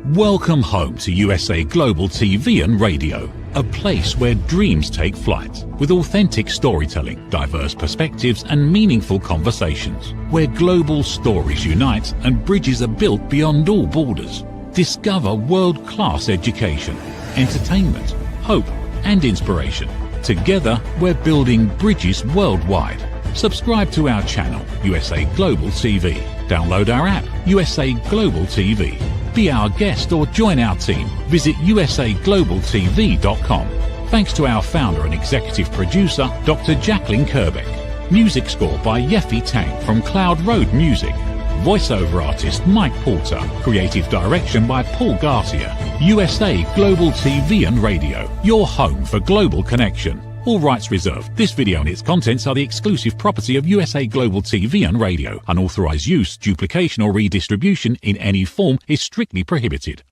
Welcome home to USA Global TV and Radio, a place where dreams take flight, with authentic storytelling, diverse perspectives and meaningful conversations, where global stories unite and bridges are built beyond all borders. Discover world-class education, entertainment, hope and inspiration. Together, we're building bridges worldwide. Subscribe to our channel, USA Global TV. Download our app, USA Global TV. Be our guest or join our team. Visit usaglobaltv.com. Thanks to our founder and executive producer, Dr. Jacalyn Kerbeck. Music score by Yeffy Tang from Cloud Road Music. Voiceover artist Mike Porter. Creative direction by Paul Garcia. USA Global TV and Radio. Your home for global connection. All rights reserved. This video and its contents are the exclusive property of USA Global TV and Radio. Unauthorized use, duplication or redistribution in any form is strictly prohibited.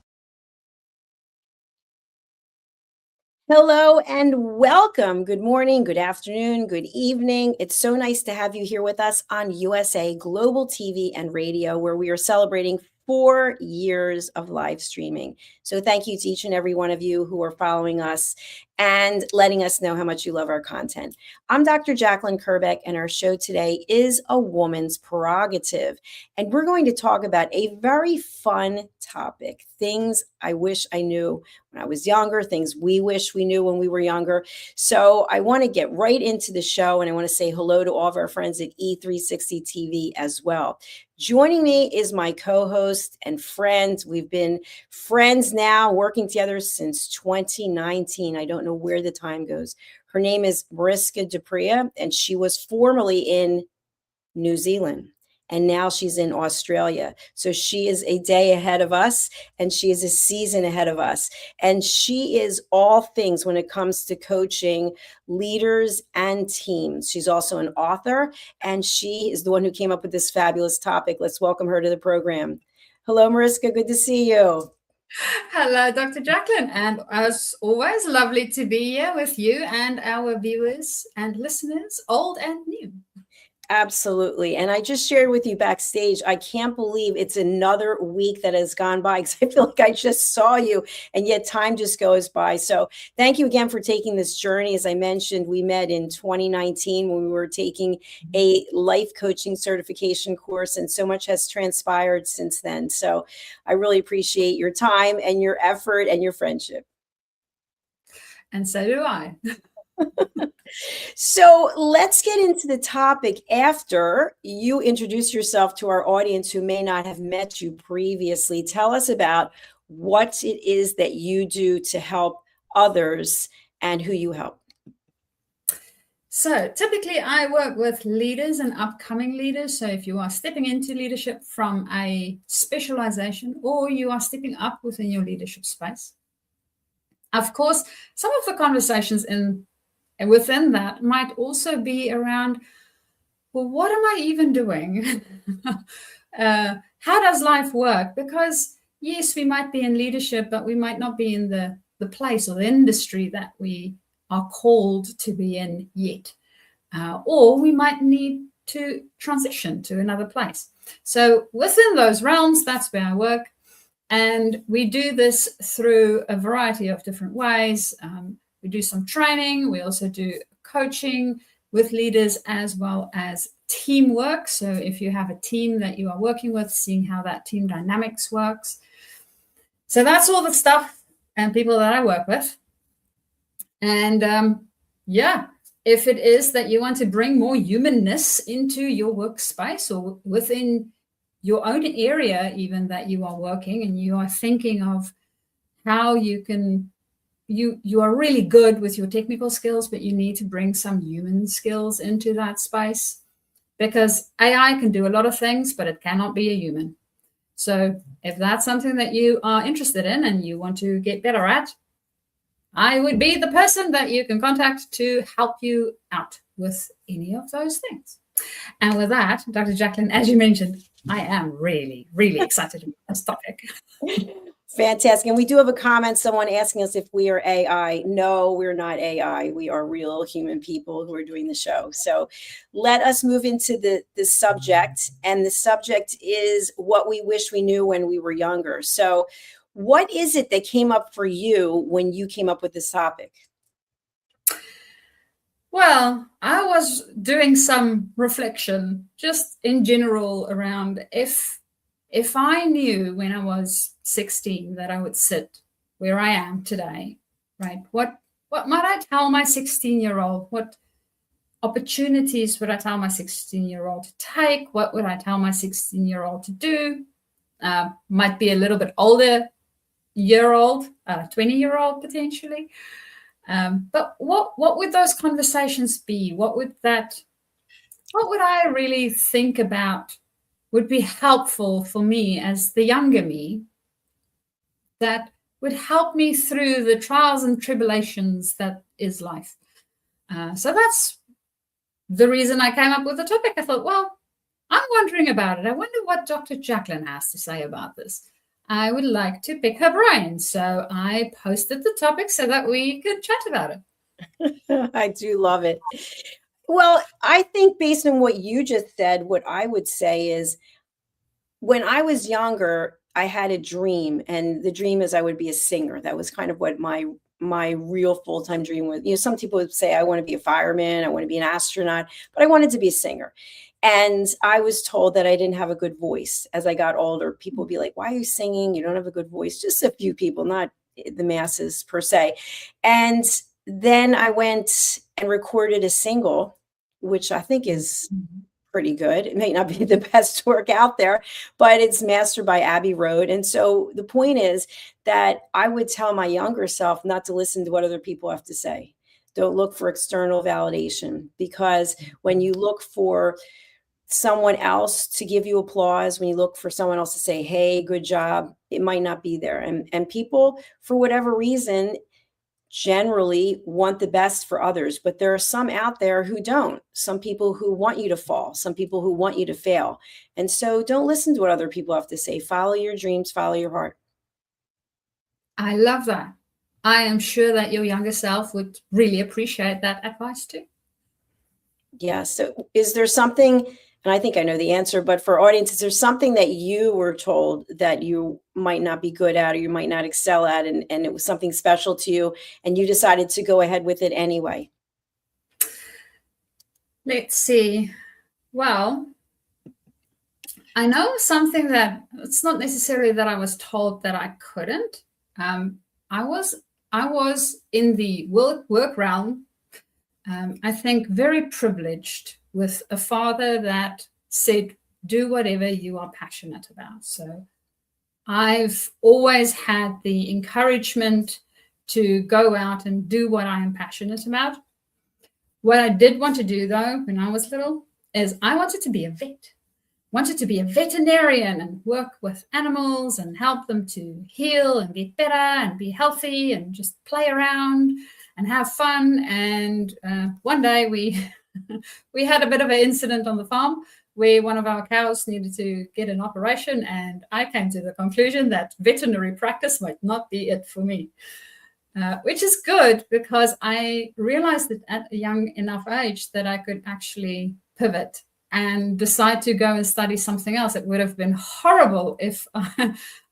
Hello and welcome. Good morning, good afternoon, good evening. It's so nice to have you here with us on USA Global TV and Radio, where we are celebrating 4 years of live streaming. So thank you to each and every one of you who are following us and letting us know how much you love our content. I'm Dr. Jacalyn Kerbeck, and our show today is A Woman's Prerogative. And we're going to talk about a very fun topic, things I wish I knew when I was younger, things we wish we knew when we were younger. So I want to get right into the show, and I want to say hello to all of our friends at E360 TV as well. Joining me is my co-host and friend. We've been friends now, working together since 2019. I don't know where the time goes. Her name is MARISKA, and she was formerly in New Zealand, and now she's in Australia. So she is a day ahead of us, and she is a season ahead of us. And she is all things when it comes to coaching leaders and teams. She's also an author, and she is the one who came up with this fabulous topic. Let's welcome her to the program. Hello, Mariska. Good to see you. Hello, Dr. Jacalyn. And as always, lovely to be here with you and our viewers and listeners, old and new. Absolutely. And I just shared with you backstage, I can't believe it's another week that has gone by, because I feel like I just saw you, and yet time just goes by. So thank you again for taking this journey. As I mentioned, we met in 2019 when we were taking a life coaching certification course, and so much has transpired since then. So I really appreciate your time and your effort and your friendship. And so do I. So let's get into the topic after you introduce yourself to our audience who may not have met you previously. Tell us about what it is that you do to help others and who you help. So typically I work with leaders and upcoming leaders. So if you are stepping into leadership from a specialization, or you are stepping up within your leadership space, of course, some of the conversations within that might also be around, well, what am I even doing? How does life work? Because yes, we might be in leadership, but we might not be in the place or the industry that we are called to be in yet. Or we might need to transition to another place. So within those realms, that's where I work. And we do this through a variety of different ways. We do some training. We also do coaching with leaders, as well as teamwork. So if you have a team that you are working with, seeing how that team dynamics works. So that's all the stuff and people that I work with. And yeah, if it is that you want to bring more humanness into your workspace or within your own area, even that you are working, and you are thinking of how you can, you are really good with your technical skills, but you need to bring some human skills into that space, because AI can do a lot of things, but it cannot be a human. So if that's something that you are interested in and you want to get better at, I would be the person that you can contact to help you out with any of those things. And with that, Dr. Jacalyn, as you mentioned, I am really, really excited about this topic. Fantastic. And we do have a comment, someone asking us if we are AI. No, we're not AI. We are real human people who are doing the show. So let us move into the subject. And the subject is what we wish we knew when we were younger. So What is it that came up for you when you came up with this topic? Well, I was doing some reflection just in general around if I knew when I was 16 that I would sit where I am today, right? What might I tell my 16-year-old? What opportunities would I tell my 16-year-old to take? What would I tell my 16-year-old to do? Might be a little bit older year-old, 20-year-old potentially. But what would those conversations be? What would I really think about would be helpful for me as the younger me, that would help me through the trials and tribulations that is life? So that's the reason I came up with the topic. I thought, well, I'm wondering about it. I wonder what Dr. Jacalyn has to say about this. I would like to pick her brain. So I posted the topic so that we could chat about it. I do love it. Well, I think based on what you just said, what I would say is when I was younger, I had a dream, and the dream is I would be a singer. That was kind of what my real full-time dream was. You know, some people would say I want to be a fireman, I want to be an astronaut, but I wanted to be a singer. And I was told that I didn't have a good voice. As I got older, people would be like, why are you singing? You don't have a good voice. Just a few people, not the masses per se. And then I went and recorded a single, which I think is pretty good. It may not be the best work out there, but it's mastered by Abbey Road. And so the point is that I would tell my younger self not to listen to what other people have to say. Don't look for external validation, because when you look for someone else to give you applause, when you look for someone else to say, hey, good job, it might not be there. And people, for whatever reason, generally want the best for others, but there are some out there who don't. Some people who want you to fall, some people who want you to fail. And so don't listen to what other people have to say. Follow your dreams, follow your heart. I love that. I am sure that your younger self would really appreciate that advice too. Yeah. So is there something, and I think I know the answer, but for audience, is there something that you were told that you might not be good at or you might not excel at, and it was something special to you and you decided to go ahead with it anyway? Let's see. Well, I know something that it's not necessarily that I was told that I couldn't. I was in the work realm, I think very privileged, with a father that said, do whatever you are passionate about. So I've always had the encouragement to go out and do what I am passionate about. What I did want to do, though, when I was little, is I wanted to be a vet. Wanted to be a veterinarian and work with animals and help them to heal and get better and be healthy and just play around and have fun. And one day we had a bit of an incident on the farm where one of our cows needed to get an operation, and I came to the conclusion that veterinary practice might not be it for me, which is good because I realized that at a young enough age that I could actually pivot and decide to go and study something else. It would have been horrible if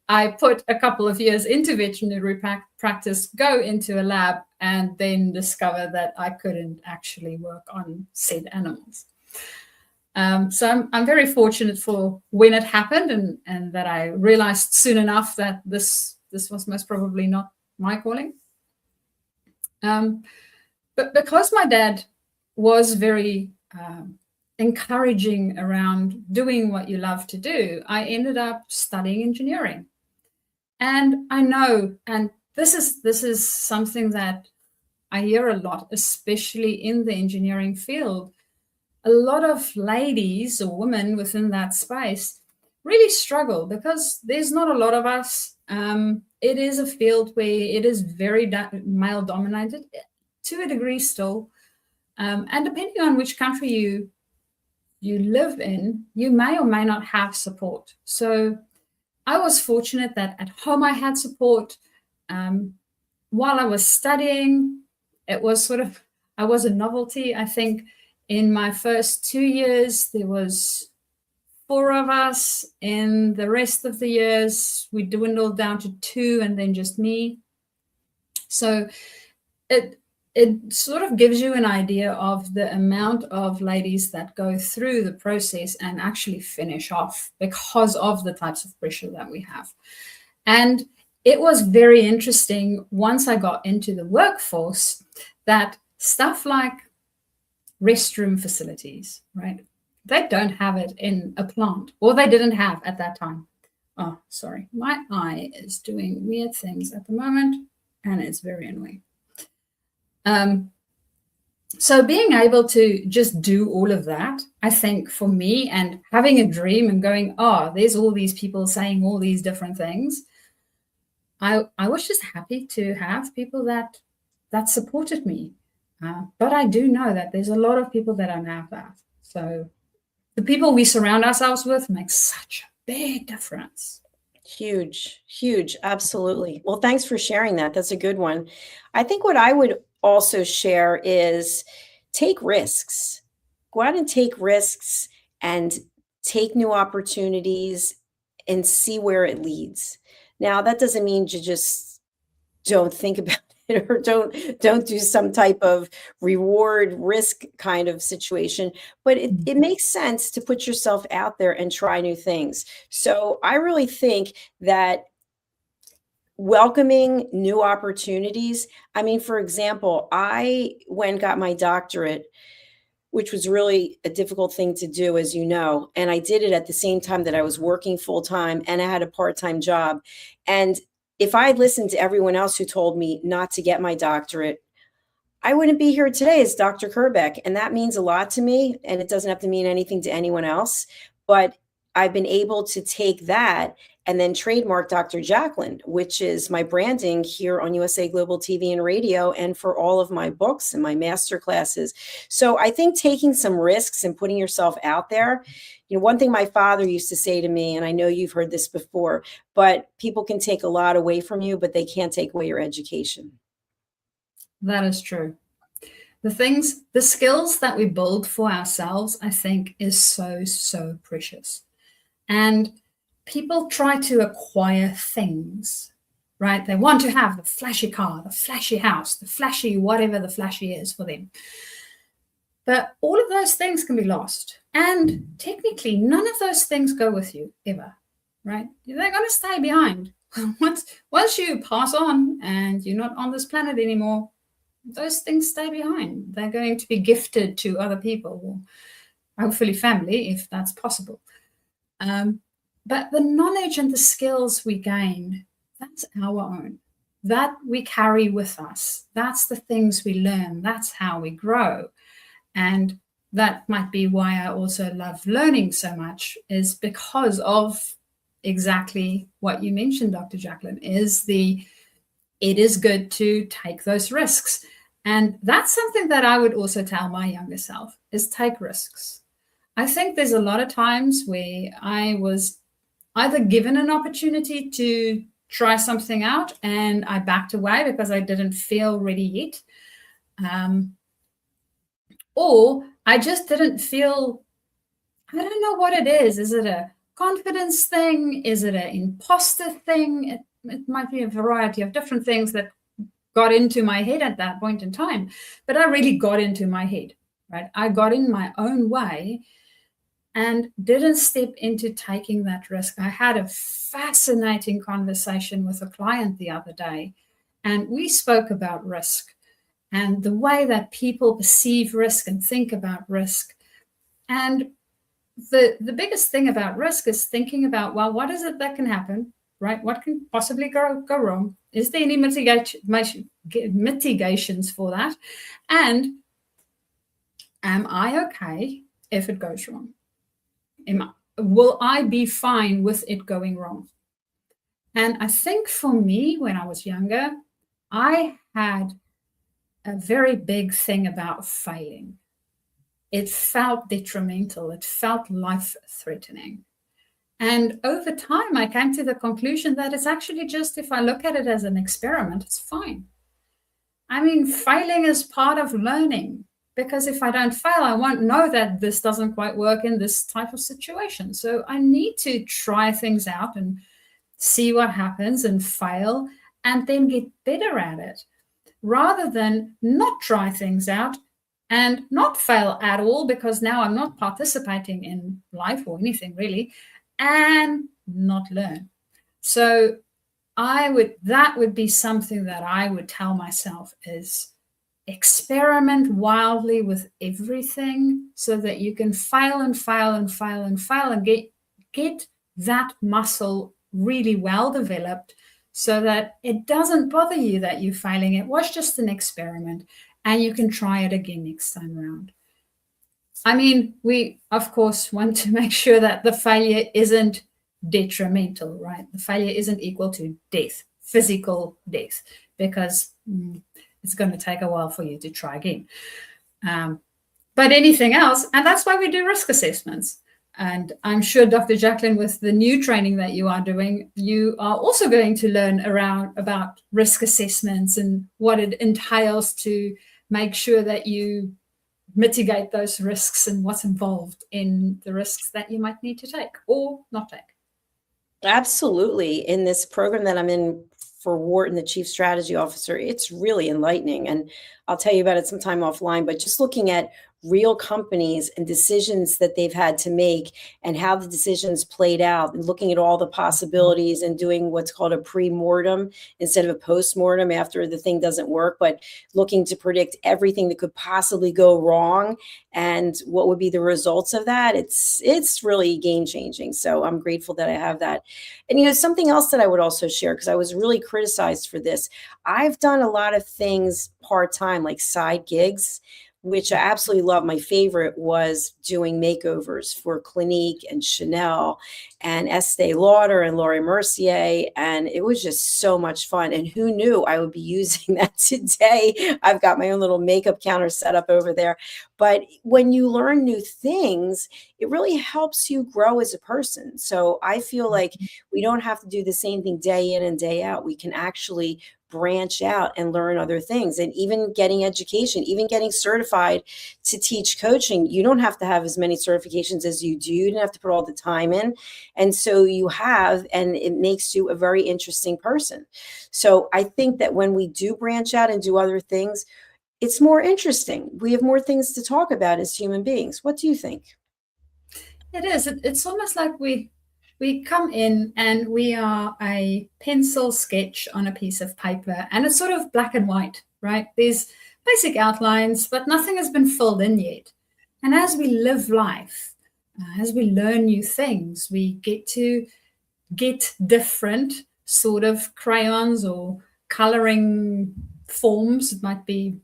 I put a couple of years into veterinary practice, go into a lab, and then discover that I couldn't actually work on said animals. So I'm very fortunate for when it happened and that I realized soon enough that this was most probably not my calling. But because my dad was very encouraging around doing what you love to do, I ended up studying engineering. And I know, and this is something that I hear a lot, especially in the engineering field. A lot of ladies or women within that space really struggle because there's not a lot of us. It is a field where it is very male dominated to a degree still. And depending on which country you live in, you may or may not have support. So I was fortunate that at home I had support. While I was studying, it was sort of, I was a novelty. I think in my first 2 years, there was 4 of us. In the rest of the years, we dwindled down to 2 and then just me. So it sort of gives you an idea of the amount of ladies that go through the process and actually finish off because of the types of pressure that we have. And it was very interesting once I got into the workforce that stuff like restroom facilities, right? They don't have it in a plant, or they didn't have at that time. Oh, sorry. My eye is doing weird things at the moment, and it's very annoying. So being able to just do all of that, I think for me, and having a dream and going, oh, there's all these people saying all these different things. I was just happy to have people that supported me. But I do know that there's a lot of people that don't have that. So the people we surround ourselves with makes such a big difference. Huge, huge. Absolutely. Well, thanks for sharing that. That's a good one. I think what I would also share is take risks. Go out and take risks and take new opportunities and see where it leads. Now, that doesn't mean you just don't think about it or don't do some type of reward risk kind of situation, but it makes sense to put yourself out there and try new things. So I really think that welcoming new opportunities. I mean, for example, I went and got my doctorate, which was really a difficult thing to do, as you know. And I did it at the same time that I was working full time and I had a part-time job. And if I had listened to everyone else who told me not to get my doctorate, I wouldn't be here today as Dr. Kerbeck. And that means a lot to me. And it doesn't have to mean anything to anyone else. But I've been able to take that and then trademark Dr. Jacalyn, which is my branding here on USA Global TV and radio, and for all of my books and my master classes. So I think taking some risks and putting yourself out there, one thing my father used to say to me, and I know you've heard this before, but people can take a lot away from you, but they can't take away your education. That is true. The skills that we build for ourselves, I think, is so, so precious. And people try to acquire things, right? They want to have the flashy car, the flashy house, the flashy, whatever the flashy is for them. But all of those things can be lost. And technically, none of those things go with you ever, right? They're going to stay behind. Once you pass on and you're not on this planet anymore, those things stay behind. They're going to be gifted to other people, or hopefully family, if that's possible. But the knowledge and the skills we gain, that's our own. That we carry with us. That's the things we learn. That's how we grow. And that might be why I also love learning so much, is because of exactly what you mentioned, Dr. Jacalyn, it is good to take those risks. And that's something that I would also tell my younger self, is take risks. I think there's a lot of times where I was either given an opportunity to try something out and I backed away because I didn't feel ready yet. Or I just didn't feel, I don't know what it is. Is it a confidence thing? Is it an imposter thing? It might be a variety of different things that got into my head at that point in time. But I really got into my head, right? I got in my own way and didn't step into taking that risk. I had a fascinating conversation with a client the other day, and we spoke about risk and the way that people perceive risk and think about risk. And the biggest thing about risk is thinking about, well, what is it that can happen, right? What can possibly go wrong? Is there any mitigations for that? And am I okay if it goes wrong? Will I be fine with it going wrong? And I think for me, when I was younger, I had a very big thing about failing. It felt detrimental. It felt life-threatening. And over time, I came to the conclusion that it's actually just, if I look at it as an experiment, it's fine. I mean, failing is part of learning. because if I don't fail, I won't know that this doesn't quite work in this type of situation. So I need to try things out and see what happens and fail and then get better at it, rather than not try things out and not fail at all, because now I'm not participating in life or anything really, and not learn. So that would be something that I would tell myself is experiment wildly with everything so that you can fail and fail and fail and fail and get that muscle really well developed, so that it doesn't bother you that you're failing. It was just an experiment and you can try it again next time around. I mean, we, of course, want to make sure that the failure isn't detrimental, right? The failure isn't equal to death, physical death, because it's going to take a while for you to try again. But anything else, and that's why we do risk assessments. And I'm sure, Dr. Jacalyn, with the new training that you are doing, you are also going to learn about risk assessments and what it entails to make sure that you mitigate those risks and what's involved in the risks that you might need to take or not take. Absolutely. In this program that I'm in for Wharton, the Chief Strategy Officer, it's really enlightening. And I'll tell you about it sometime offline, but just looking at real companies and decisions that they've had to make and how the decisions played out, and looking at all the possibilities and doing what's called a pre-mortem instead of a post-mortem after the thing doesn't work, but looking to predict everything that could possibly go wrong and what would be the results of that. It's really game changing. So I'm grateful that I have that. And something else that I would also share, because I was really criticized for this. I've done a lot of things part-time, like side gigs, which I absolutely love. My favorite was doing makeovers for Clinique and Chanel and Estee Lauder and Laura Mercier. And it was just so much fun. And who knew I would be using that today? I've got my own little makeup counter set up over there. But when you learn new things, it really helps you grow as a person. So I feel like we don't have to do the same thing day in and day out. We can actually branch out and learn other things. And even getting education, even getting certified to teach coaching, you don't have to have as many certifications as you do. You don't have to put all the time in. And so you have, and it makes you a very interesting person. So I think that when we do branch out and do other things, it's more interesting. We have more things to talk about as human beings. What do you think? It is. It's almost like we come in and we are a pencil sketch on a piece of paper, and it's sort of black and white, right? There's basic outlines, but nothing has been filled in yet. And as we live life, as we learn new things, we get to get different sort of crayons or coloring forms. It might be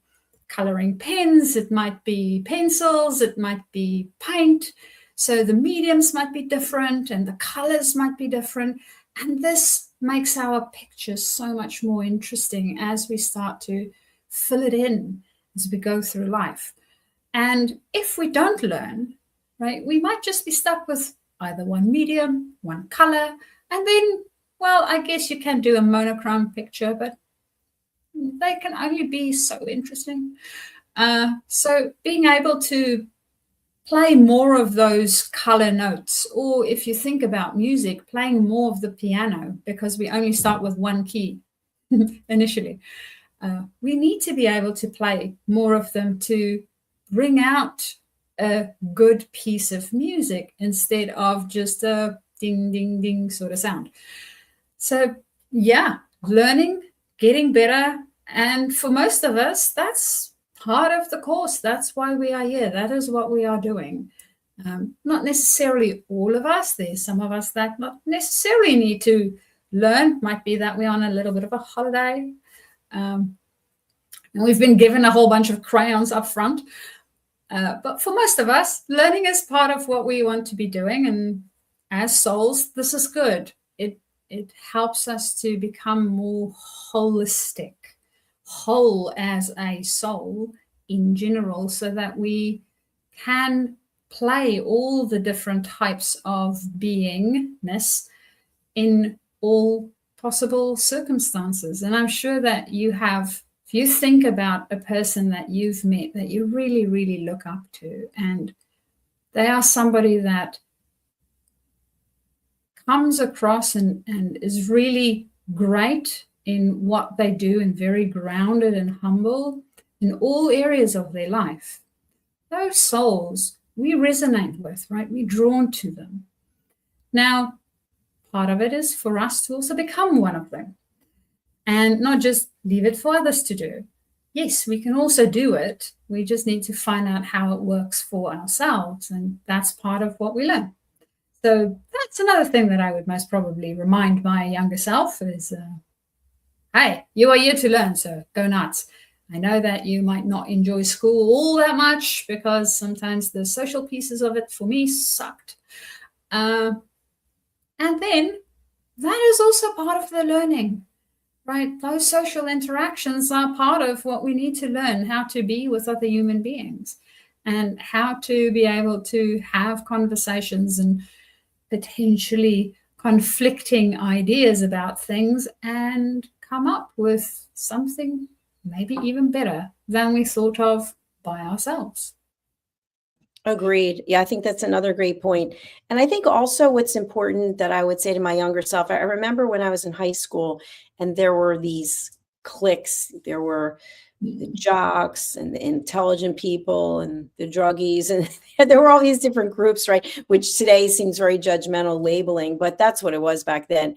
coloring pens, it might be pencils, it might be paint. So the mediums might be different and the colors might be different. And this makes our picture so much more interesting as we start to fill it in as we go through life. And if we don't learn, right, we might just be stuck with either one medium, one color, and then, well, I guess you can do a monochrome picture, but they can only be so interesting. So being able to play more of those color notes, or if you think about music, playing more of the piano, because we only start with one key initially. We need to be able to play more of them to bring out a good piece of music instead of just a ding, ding, ding sort of sound. So yeah, learning, getting better. And for most of us, that's part of the course. That's why we are here. That is what we are doing. Not necessarily all of us. There's some of us that not necessarily need to learn. Might be that we're on a little bit of a holiday. And we've been given a whole bunch of crayons up front. But for most of us, learning is part of what we want to be doing. And as souls, this is good. It helps us to become more holistic, whole as a soul in general, so that we can play all the different types of beingness in all possible circumstances. And I'm sure that you have you think about a person that you've met that you really, really look up to, and they are somebody that comes across and is really great in what they do and very grounded and humble in all areas of their life, those souls we resonate with, right? We're drawn to them. Now, part of it is for us to also become one of them and not just leave it for others to do. Yes, we can also do it. We just need to find out how it works for ourselves. And that's part of what we learn. So that's another thing that I would most probably remind my younger self is, hey, you are here to learn, so go nuts. I know that you might not enjoy school all that much because sometimes the social pieces of it for me sucked. And then that is also part of the learning, right? Those social interactions are part of what we need to learn, how to be with other human beings and how to be able to have conversations and potentially conflicting ideas about things and come up with something maybe even better than we thought of by ourselves. Agreed. Yeah, I think that's another great point. And I think also what's important that I would say to my younger self, I remember when I was in high school and there were these cliques, there were the jocks and the intelligent people and the druggies, and there were all these different groups, right? Which today seems very judgmental labeling, but that's what it was back then.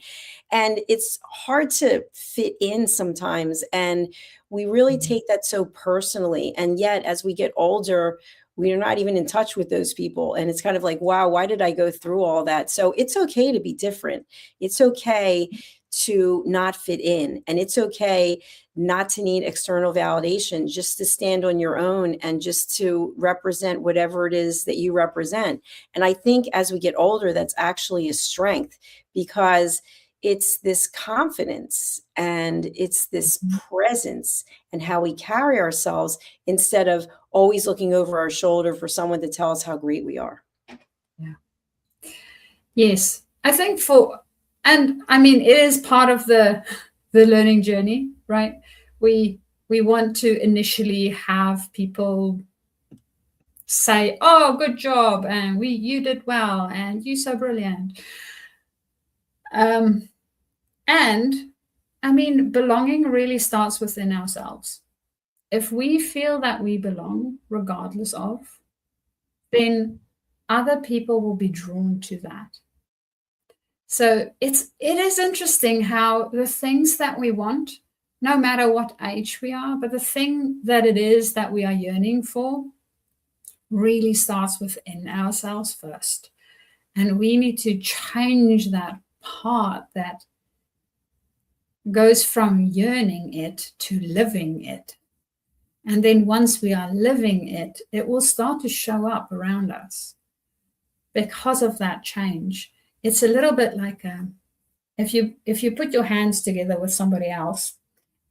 And it's hard to fit in sometimes. And we really take that so personally. And yet, as we get older, we are not even in touch with those people. And it's kind of like, wow, why did I go through all that? So it's okay to be different. It's okay to not fit in. And it's okay not to need external validation, just to stand on your own and just to represent whatever it is that you represent. And I think as we get older, that's actually a strength because it's this confidence and it's this presence and how we carry ourselves instead of always looking over our shoulder for someone to tell us how great we are. Yeah. Yes. I think and I mean, it is part of the learning journey, right? We want to initially have people say, oh, good job. And you did well. And you're so brilliant. And I mean, belonging really starts within ourselves. If we feel that we belong, regardless of, then other people will be drawn to that. So it is interesting how the things that we want, no matter what age we are, but the thing that it is that we are yearning for really starts within ourselves first. And we need to change that part that goes from yearning it to living it. And then once we are living it, it will start to show up around us because of that change. It's a little bit like if you put your hands together with somebody else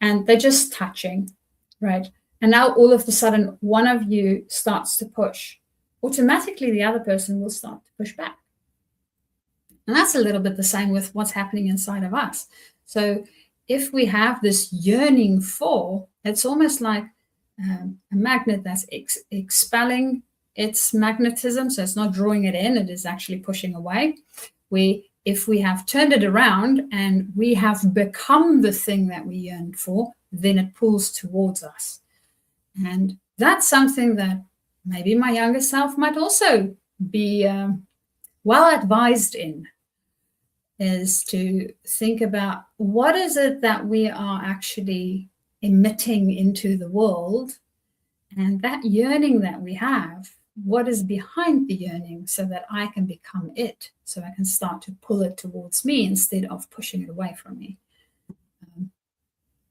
and they're just touching, right? And now all of a sudden, one of you starts to push. Automatically, the other person will start to push back. And that's a little bit the same with what's happening inside of us. So if we have this yearning for, it's almost like a magnet that's expelling its magnetism. So it's not drawing it in, it is actually pushing away. If we have turned it around and we have become the thing that we yearned for, then it pulls towards us. And that's something that maybe my younger self might also be well advised in, is to think about what is it that we are actually emitting into the world, and that yearning that we have, what is behind the yearning, so that I can become it, so I can start to pull it towards me instead of pushing it away from me.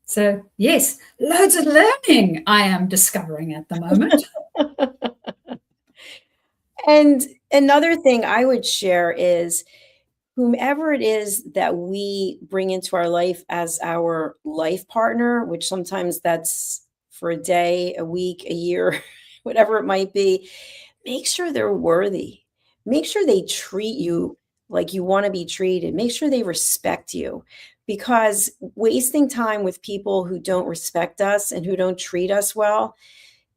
So yes, loads of learning I am discovering at the moment. And another thing I would share is whomever it is that we bring into our life as our life partner, which sometimes that's for a day, a week, a year, whatever it might be, make sure they're worthy. Make sure they treat you like you want to be treated. Make sure they respect you. because wasting time with people who don't respect us and who don't treat us well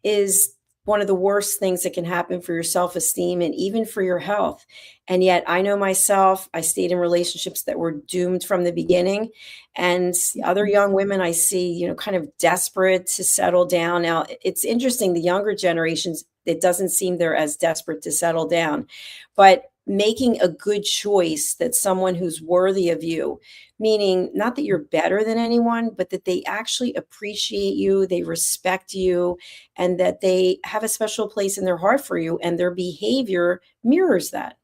is one of the worst things that can happen for your self-esteem and even for your health. And yet I know myself, I stayed in relationships that were doomed from the beginning. And other young women I see, you know, kind of desperate to settle down. Now, it's interesting, the younger generations, it doesn't seem they're as desperate to settle down, but making a good choice, that someone who's worthy of you, meaning not that you're better than anyone, but that they actually appreciate you, they respect you, and that they have a special place in their heart for you, and their behavior mirrors that.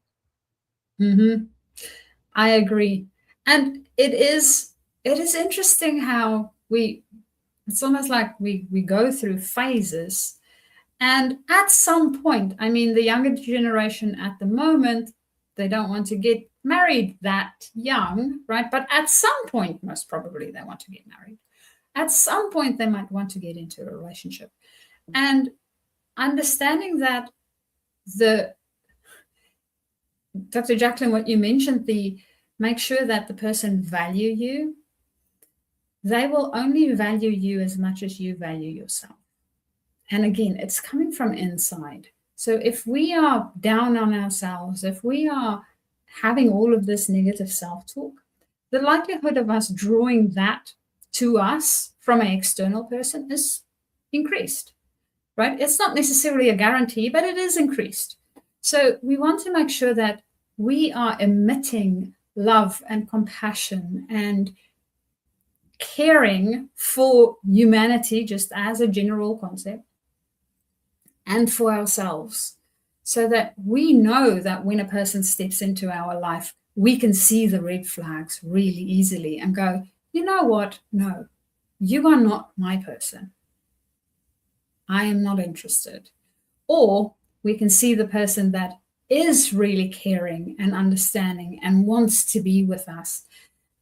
I agree. And it is interesting how it's almost like we go through phases. And at some point, I mean, the younger generation at the moment, they don't want to get married that young, right? But at some point, most probably they want to get married. At some point, they might want to get into a relationship. And understanding that Dr. Jacalyn, what you mentioned, make sure that the person value you. They will only value you as much as you value yourself. And again, it's coming from inside. So if we are down on ourselves, if we are having all of this negative self-talk, the likelihood of us drawing that to us from an external person is increased, right? It's not necessarily a guarantee, but it is increased. So we want to make sure that we are emitting love and compassion and caring for humanity, just as a general concept, and for ourselves, so that we know that when a person steps into our life, we can see the red flags really easily and go, you know what? No, you are not my person. I am not interested. Or we can see the person that is really caring and understanding and wants to be with us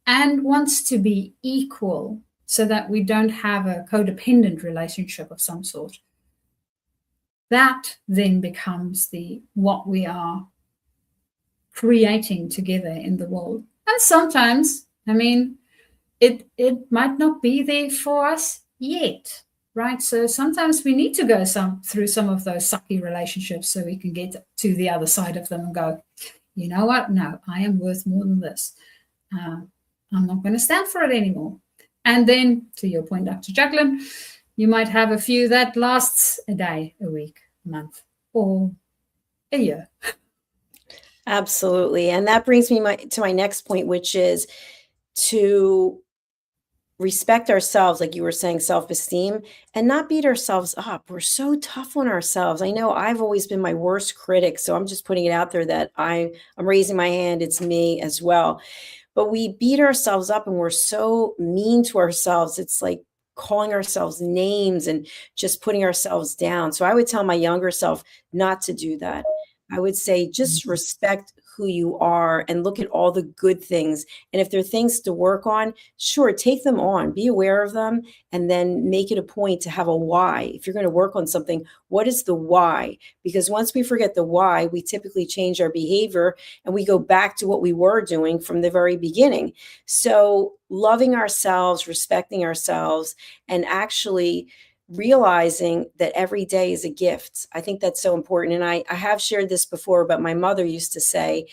and wants to be equal, so that we don't have a codependent relationship of some sort. That then becomes what we are creating together in the world. And sometimes, I mean, it might not be there for us yet, right? So sometimes we need to go through some of those sucky relationships so we can get to the other side of them and go, you know what? No, I am worth more than this. I'm not going to stand for it anymore. And then, to your point, Dr. Jacalyn, you might have a few that lasts a day, a week, a month, or a year. Absolutely. And that brings me to my next point, which is to respect ourselves, like you were saying, self-esteem, and not beat ourselves up. We're so tough on ourselves. I know I've always been my worst critic, so I'm just putting it out there that I'm raising my hand. It's me as well. But we beat ourselves up and we're so mean to ourselves. It's like calling ourselves names and just putting ourselves down. So I would tell my younger self not to do that. I would say just respect who you are and look at all the good things. And if there are things to work on, sure, take them on, be aware of them, and then make it a point to have a why. If you're going to work on something, what is the why? Because once we forget the why, we typically change our behavior and we go back to what we were doing from the very beginning. So loving ourselves, respecting ourselves, and actually realizing that every day is a gift. I think that's so important. And I have shared this before, but my mother used to say,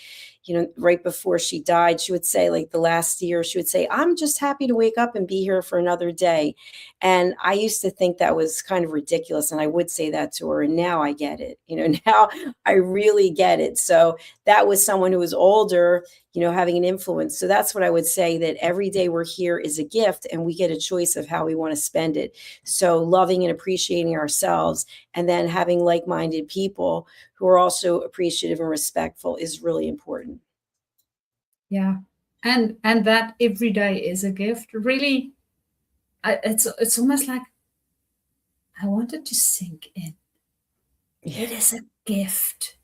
you know, right before she died, she would say, like the last year, she would say, I'm just happy to wake up and be here for another day. And I used to think that was kind of ridiculous. And I would say that to her. And now I get it. You know, now I really get it. So that was someone who was older, you know, having an influence. So that's what I would say, that every day we're here is a gift and we get a choice of how we want to spend it. So loving and appreciating ourselves, and then having like-minded people who are also appreciative and respectful is really important. Yeah. And that every day is a gift. Really, it's almost like I want it to sink in. It is a gift.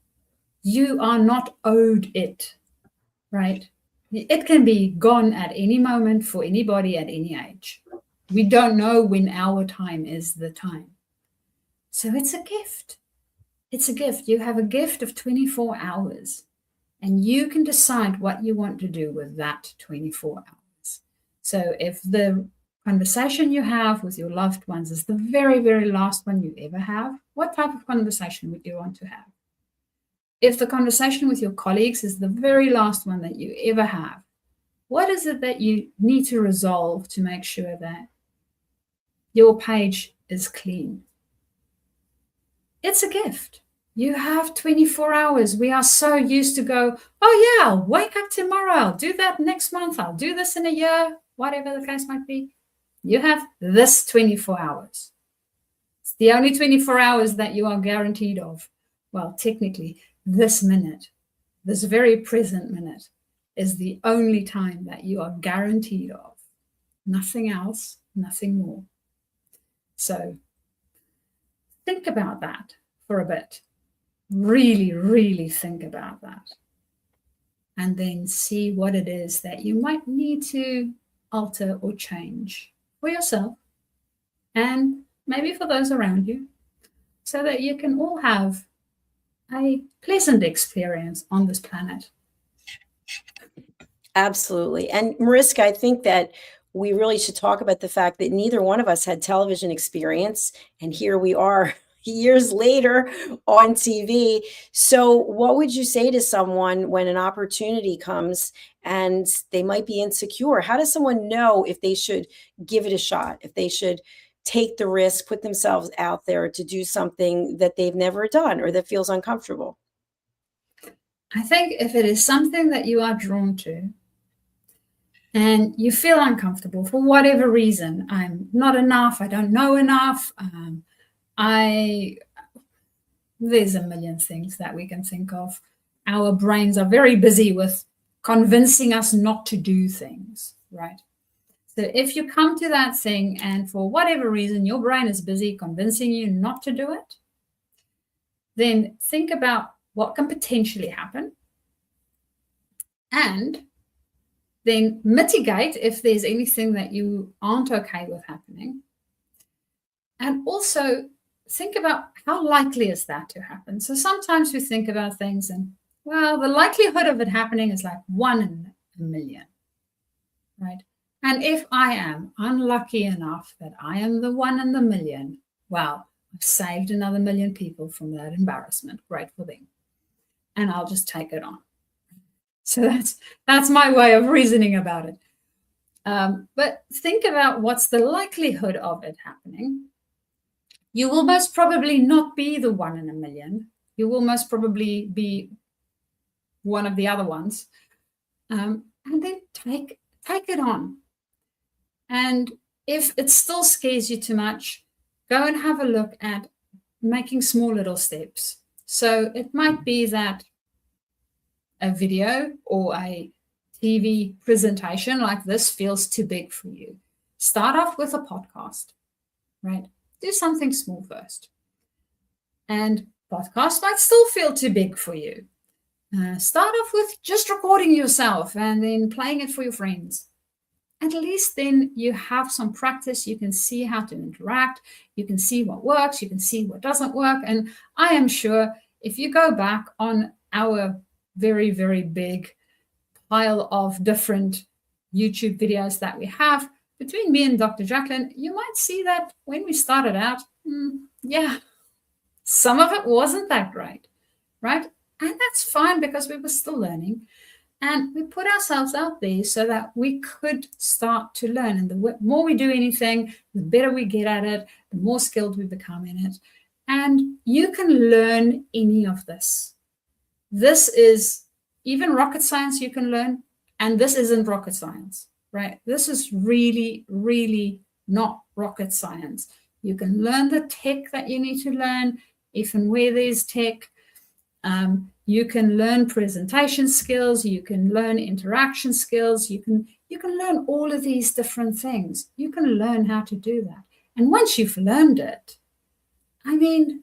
You are not owed it, right? It can be gone at any moment for anybody at any age. We don't know when our time is the time. So it's a gift. It's a gift. You have a gift of 24 hours, and you can decide what you want to do with that 24 hours. So if the conversation you have with your loved ones is the very, very last one you ever have, what type of conversation would you want to have? If the conversation with your colleagues is the very last one that you ever have, what is it that you need to resolve to make sure that your page is clean? It's a gift. You have 24 hours. We are so used to go, oh yeah, I'll wake up tomorrow. I'll do that next month. I'll do this in a year, whatever the case might be. You have this 24 hours. It's the only 24 hours that you are guaranteed of. Well, technically, this minute, this very present minute, is the only time that you are guaranteed of. Nothing else, nothing more. So think about that for a bit. Really, really think about that. And then see what it is that you might need to alter or change for yourself and maybe for those around you, so that you can all have a pleasant experience on this planet. Absolutely. And Mariska, I think that we really should talk about the fact that neither one of us had television experience, and here we are years later on TV. So what would you say to someone when an opportunity comes and they might be insecure? How does someone know if they should give it a shot, if they should take the risk, put themselves out there to do something that they've never done or that feels uncomfortable? I think if it is something that you are drawn to and you feel uncomfortable for whatever reason, I'm not enough, I don't know enough, there's a million things that we can think of. Our brains are very busy with convincing us not to do things, right? So if you come to that thing and for whatever reason your brain is busy convincing you not to do it, then think about what can potentially happen and then mitigate if there's anything that you aren't okay with happening. And also think about how likely is that to happen. So sometimes we think about things and, well, the likelihood of it happening is like 1 in a million, right? And if I am unlucky enough that I am the 1 in the million, well, I've saved another million people from that embarrassment. Great for them. And I'll just take it on. So that's my way of reasoning about it. But think about what's the likelihood of it happening. You will most probably not be the 1 in a million. You will most probably be one of the other ones. And then take it on. And if it still scares you too much, go and have a look at making small little steps. So it might be that a video or a TV presentation like this feels too big for you. Start off with a podcast, right? Do something small first. And podcast might still feel too big for you. Start off with just recording yourself and then playing it for your friends. At least then you have some practice. You can see how to interact. You can see what works. You can see what doesn't work. And I am sure if you go back on our very, very big pile of different YouTube videos that we have between me and Dr. Jacalyn, you might see that when we started out, yeah, some of it wasn't that great, right? And that's fine because we were still learning. And we put ourselves out there so that we could start to learn. And the more we do anything, the better we get at it, the more skilled we become in it. And you can learn any of this. This is even rocket science you can learn, and this isn't rocket science, right? This is really, really not rocket science. You can learn the tech that you need to learn, if and where there's tech. You can learn presentation skills. You can learn interaction skills. You can learn all of these different things. You can learn how to do that. And once you've learned it, I mean,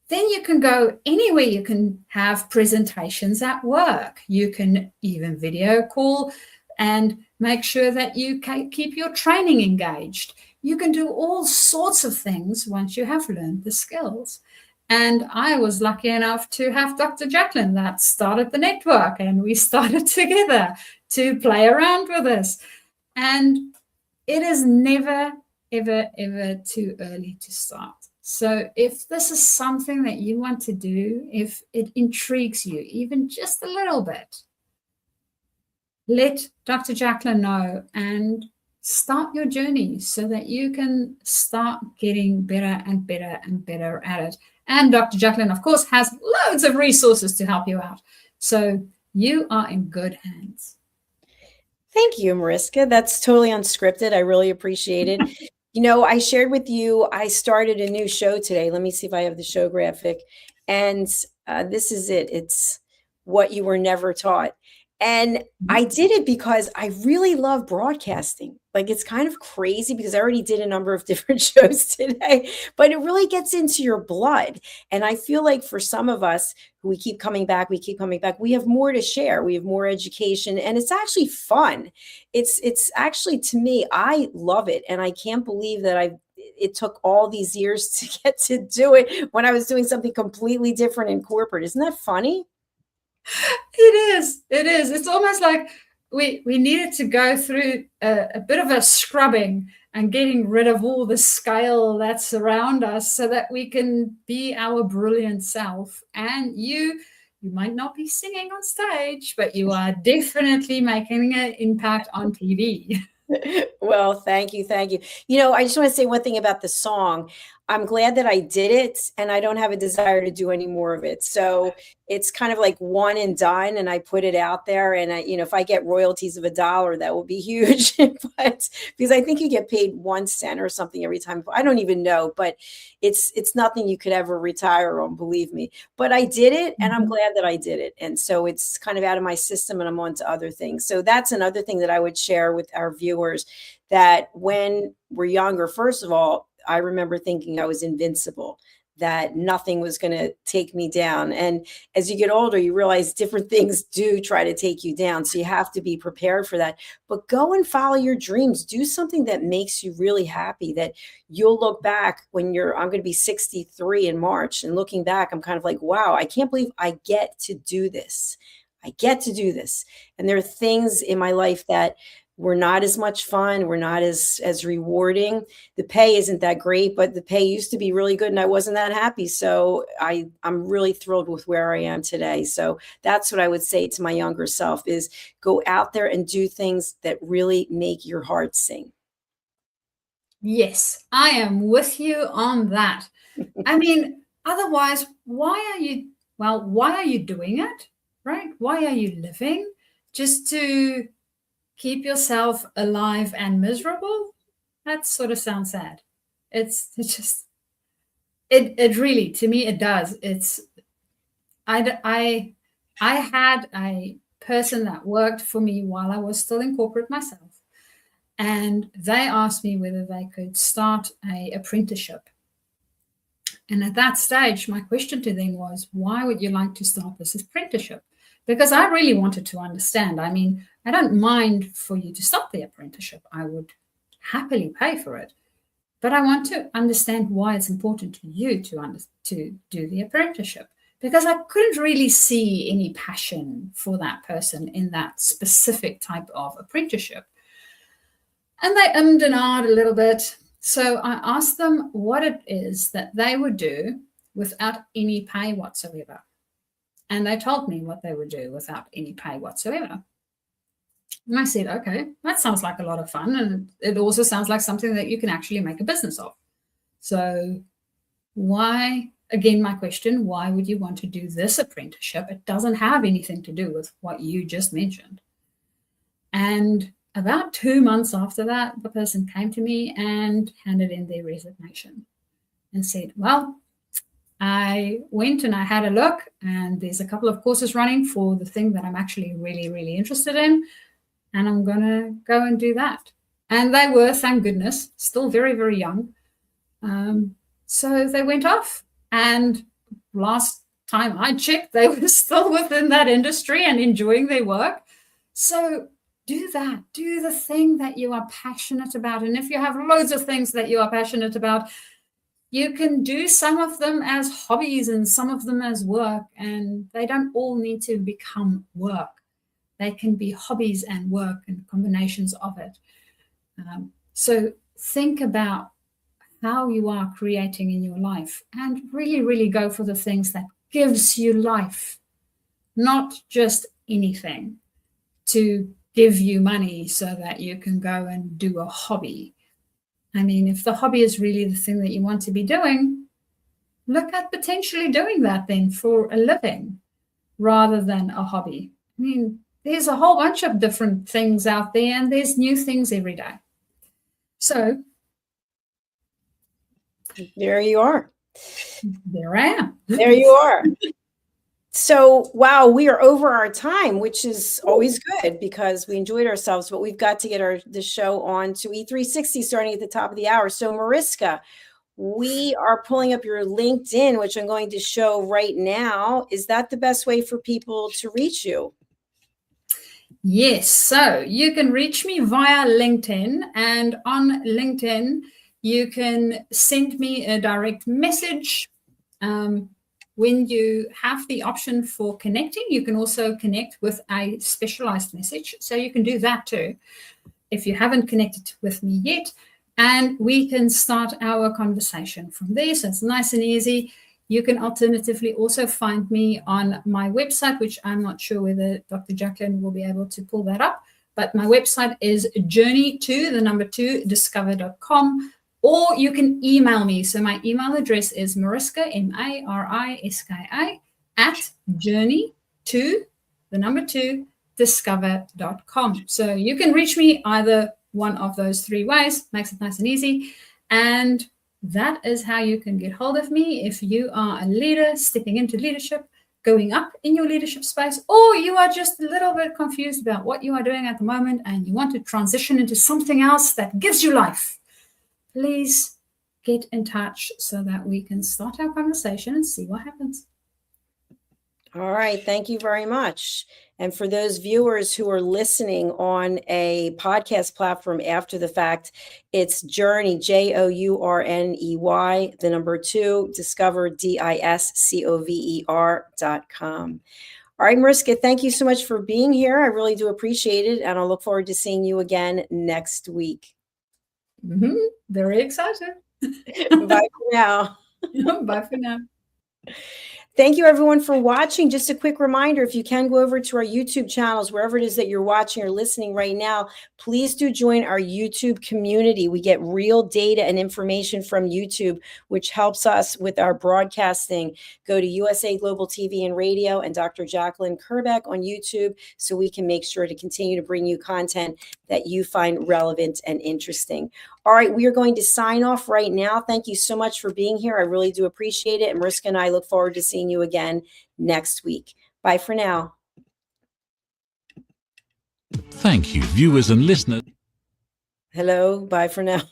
then you can go anywhere. You can have presentations at work. You can even video call and make sure that you keep your training engaged. You can do all sorts of things once you have learned the skills. And I was lucky enough to have Dr. Jacalyn that started the network, and we started together to play around with this. And it is never, ever, ever too early to start. So if this is something that you want to do, if it intrigues you even just a little bit, let Dr. Jacalyn know and start your journey so that you can start getting better and better and better at it. And Dr. Jacalyn, of course, has loads of resources to help you out. So you are in good hands. Thank you, Mariska. That's totally unscripted. I really appreciate it. You know, I shared with you, I started a new show today. Let me see if I have the show graphic. And this is it. It's What You Were Never Taught. And I did it because I really love broadcasting. Like, it's kind of crazy because I already did a number of different shows today, but it really gets into your blood. And I feel like for some of us who we keep coming back, we have more to share. We have more education, and it's actually fun. It's actually, to me, I love it. And I can't believe that it took all these years to get to do it when I was doing something completely different in corporate. Isn't that funny? It is. It's almost like we needed to go through a bit of a scrubbing and getting rid of all the scale that's around us so that we can be our brilliant self. And you might not be singing on stage, but you are definitely making an impact on TV. Well, thank you. You know, I just want to say one thing about the song. I'm glad that I did it, and I don't have a desire to do any more of it. So it's kind of like one and done, and I put it out there. And if I get royalties of $1, that will be huge. But because I think you get paid 1 cent or something every time. I don't even know, but it's nothing you could ever retire on, believe me. But I did it, and I'm glad that I did it. And so it's kind of out of my system, and I'm on to other things. So that's another thing that I would share with our viewers, that when we're younger, first of all, I remember thinking I was invincible, that nothing was going to take me down. And as you get older, you realize different things do try to take you down. So you have to be prepared for that. But go and follow your dreams. Do something that makes you really happy, that you'll look back when I'm going to be 63 in March. And looking back, I'm kind of like, wow, I can't believe I get to do this. And there are things in my life that were not as much fun, were not as rewarding. The pay isn't that great, but the pay used to be really good, and I wasn't that happy. So I'm really thrilled with where I am today. So that's what I would say to my younger self, is go out there and do things that really make your heart sing. Yes, I am with you on that. I mean, otherwise, why are you doing it, right? Why are you living? Just to keep yourself alive and miserable? That sort of sounds sad. It really, to me, it does. I had a person that worked for me while I was still in corporate myself, and they asked me whether they could start an apprenticeship. And at that stage, my question to them was, why would you like to start this apprenticeship? Because I really wanted to understand. I mean, I don't mind for you to start the apprenticeship. I would happily pay for it. But I want to understand why it's important to you to do the apprenticeship. Because I couldn't really see any passion for that person in that specific type of apprenticeship. And they ummed and ahed a little bit. So I asked them what it is that they would do without any pay whatsoever. And they told me what they would do without any pay whatsoever. And I said, okay, that sounds like a lot of fun. And it also sounds like something that you can actually make a business of. So why, again, my question, why would you want to do this apprenticeship? It doesn't have anything to do with what you just mentioned. And about 2 months after that, the person came to me and handed in their resignation and said, well, I went and I had a look, and there's a couple of courses running for the thing that I'm actually really, really interested in, and I'm going to go and do that. And they were, thank goodness, still very, very young. So they went off, and last time I checked, they were still within that industry and enjoying their work. So do that. Do the thing that you are passionate about. And if you have loads of things that you are passionate about, you can do some of them as hobbies and some of them as work, and they don't all need to become work. They can be hobbies and work and combinations of it. So think about how you are creating in your life and really, really go for the things that gives you life, not just anything to give you money so that you can go and do a hobby. I mean, if the hobby is really the thing that you want to be doing, look at potentially doing that then for a living rather than a hobby. I mean, there's a whole bunch of different things out there and there's new things every day. So there you are. There I am. There you are. So, wow, we are over our time, which is always good because we enjoyed ourselves, but we've got to get the show on to E360 starting at the top of the hour. So, Mariska, we are pulling up your LinkedIn, which I'm going to show right now. Is that the best way for people to reach you? Yes. So you can reach me via LinkedIn, and on LinkedIn, you can send me a direct message. When you have the option for connecting, you can also connect with a specialized message. So you can do that too, if you haven't connected with me yet. And we can start our conversation from there. So it's nice and easy. You can alternatively also find me on my website, which I'm not sure whether Dr. Jacalyn will be able to pull that up. But my website is journey2discover.com. Or you can email me. So my email address is Mariska, MARISKA, at journey2discover.com. So you can reach me either one of those three ways. Makes it nice and easy. And that is how you can get hold of me if you are a leader stepping into leadership, going up in your leadership space, or you are just a little bit confused about what you are doing at the moment and you want to transition into something else that gives you life. Please get in touch so that we can start our conversation and see what happens. All right. Thank you very much. And for those viewers who are listening on a podcast platform after the fact, it's Journey, JOURNEY, 2, Discover, DISCOVER.com. All right, Mariska, thank you so much for being here. I really do appreciate it. And I'll look forward to seeing you again next week. Very excited. Bye for now. Bye for now. Thank you, everyone, for watching. Just a quick reminder, if you can go over to our YouTube channels, wherever it is that you're watching or listening right now, please do join our YouTube community. We get real data and information from YouTube, which helps us with our broadcasting. Go to USA Global TV and Radio and Dr. Jacalyn Kerbeck on YouTube so we can make sure to continue to bring you content that you find relevant and interesting. All right, we are going to sign off right now. Thank you so much for being here. I really do appreciate it. And Mariska and I look forward to seeing you again next week. Bye for now. Thank you, viewers and listeners. Hello, bye for now.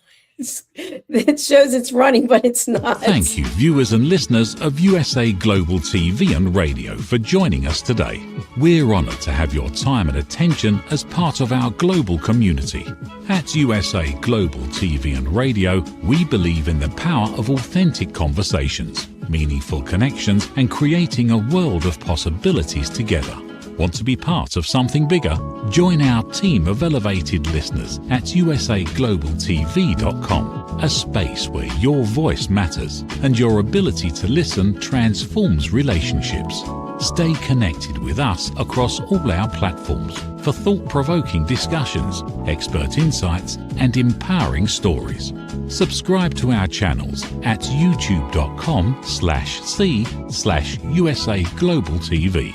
It shows it's running, but it's not. Thank you, viewers and listeners of USA Global TV and Radio, for joining us today. We're honored to have your time and attention as part of our global community. At USA Global TV and Radio, we believe in the power of authentic conversations, meaningful connections, and creating a world of possibilities together. Want to be part of something bigger? Join our team of elevated listeners at usaglobaltv.com, a space where your voice matters and your ability to listen transforms relationships. Stay connected with us across all our platforms for thought-provoking discussions, expert insights, and empowering stories. Subscribe to our channels at youtube.com/c/USA Global TV.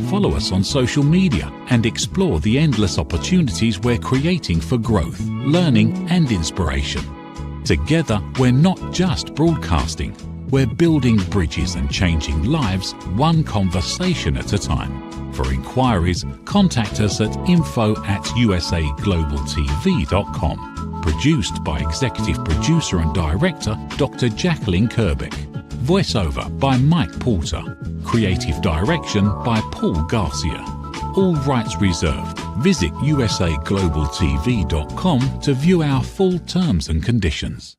Follow us on social media and explore the endless opportunities we're creating for growth, learning, and inspiration. Together, we're not just broadcasting, we're building bridges and changing lives one conversation at a time. For inquiries, contact us at info@usaglobaltv.com. Produced by Executive Producer and Director Dr. Jacalyn Kerbeck. Voiceover by Mike Porter. Creative direction by Paul Garcia. All rights reserved. Visit usaglobaltv.com to view our full terms and conditions.